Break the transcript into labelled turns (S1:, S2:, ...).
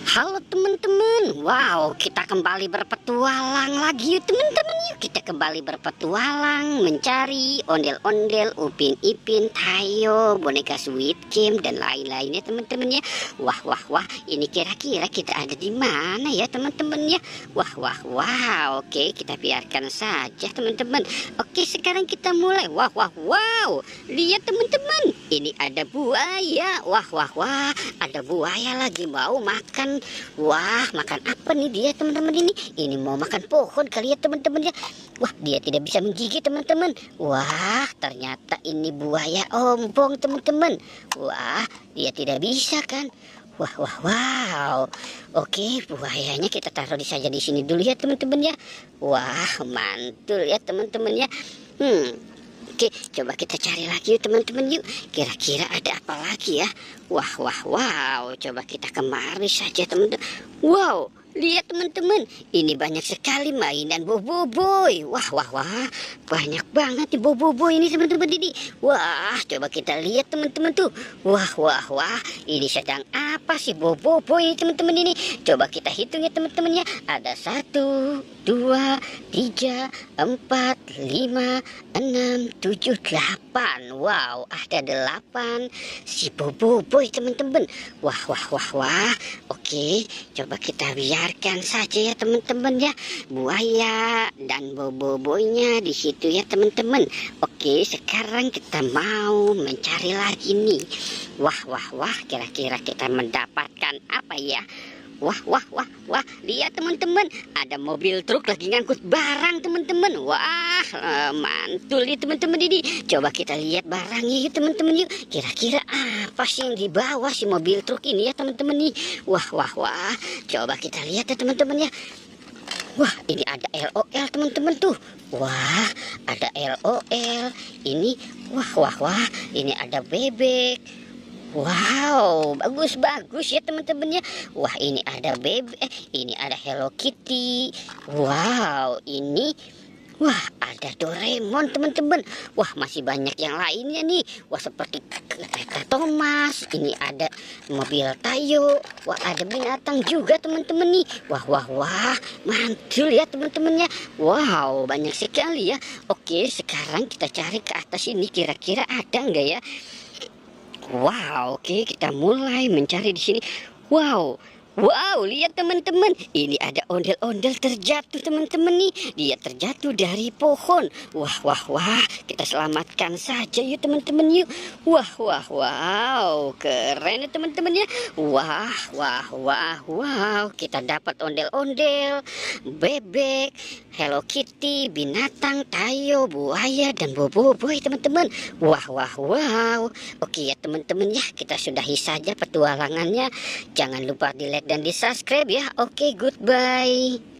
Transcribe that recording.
S1: Halo teman-teman, wow kita kembali berpetualang lagi yuk teman-teman. Yuk kita kembali berpetualang mencari ondel-ondel, Upin Ipin, Tayo, boneka Sweet Kim dan lain-lainnya teman-teman ya. Wah, ini kira-kira kita ada di mana ya teman-teman ya. Wah, oke kita biarkan saja teman-teman. Oke sekarang kita mulai. Wow, lihat teman-teman, ini ada buaya. Wah, ada buaya lagi mau makan. Wah, makan apa nih dia teman-teman ini? Ini mau makan pohon kali ya teman-teman ya. Wah, dia tidak bisa menggigit teman-teman. Wah, ternyata ini buaya ompong teman-teman. Wah, dia tidak bisa kan? Wow. Oke, buayanya kita taruh saja di sini dulu ya teman-teman ya. Wah, mantul ya teman-teman ya. Oke, coba kita cari lagi yuk teman-teman yuk. Kira-kira ada apa lagi ya? Wow. Coba kita kemari saja teman-teman. Wow, lihat teman-teman. Ini banyak sekali mainan boboiboy. Wah. Banyak banget nih boboiboy ini teman-teman ini. Wah, coba kita lihat teman-teman tuh. Wah. Ini sedang apa sih boboiboy teman-teman ini? Coba kita hitung ya teman-teman ya. Ada 1, 2, 3, 4, 5, 6, 7, 8. Wow, ada 8 si boboiboy teman-teman. Wah. Oke, coba kita biarkan saja ya teman-teman ya. Buaya dan boboiboynya di situ ya teman-teman. Oke, sekarang kita mau mencari lagi nih. Wah, kira-kira kita mendapatkan apa ya? Wah, lihat teman-teman, ada mobil truk lagi ngangkut barang teman-teman. Wah, mantul nih teman-teman ini. Coba kita lihat barangnya ya teman-teman yuk. Kira-kira apa sih yang dibawa si mobil truk ini ya teman-teman nih. Wah. Coba kita lihat ya teman-teman ya. Wah, ini ada LOL teman-teman tuh. Wah, ada LOL. Ini wah. Ini ada bebek. Wow, bagus ya teman-teman ya. Wah, ini ada ini ada Hello Kitty. Wow, ini ada Doraemon teman-teman. Wah, masih banyak yang lainnya nih. Wah, seperti kereta Thomas. Ini ada mobil Tayo. Wah, ada binatang juga teman-teman nih. Wah, mantul ya teman-teman ya. Wow, banyak sekali ya. Oke, sekarang kita cari ke atas ini, kira-kira ada nggak ya? Wow, oke kita mulai mencari di sini. Wow, lihat teman-teman, ini ada ondel-ondel terjatuh teman-teman nih. Dia terjatuh dari pohon. Wah, kita selamatkan saja yuk teman-teman yuk. Wow, keren ya teman-teman ya. Wow, kita dapat ondel-ondel, bebek, Hello Kitty, binatang, Tayo, buaya, dan boboiboy teman-teman. Wow. Oke ya teman-teman ya, kita sudahi saja petualangannya. Jangan lupa di like dan di subscribe ya. Oke, goodbye.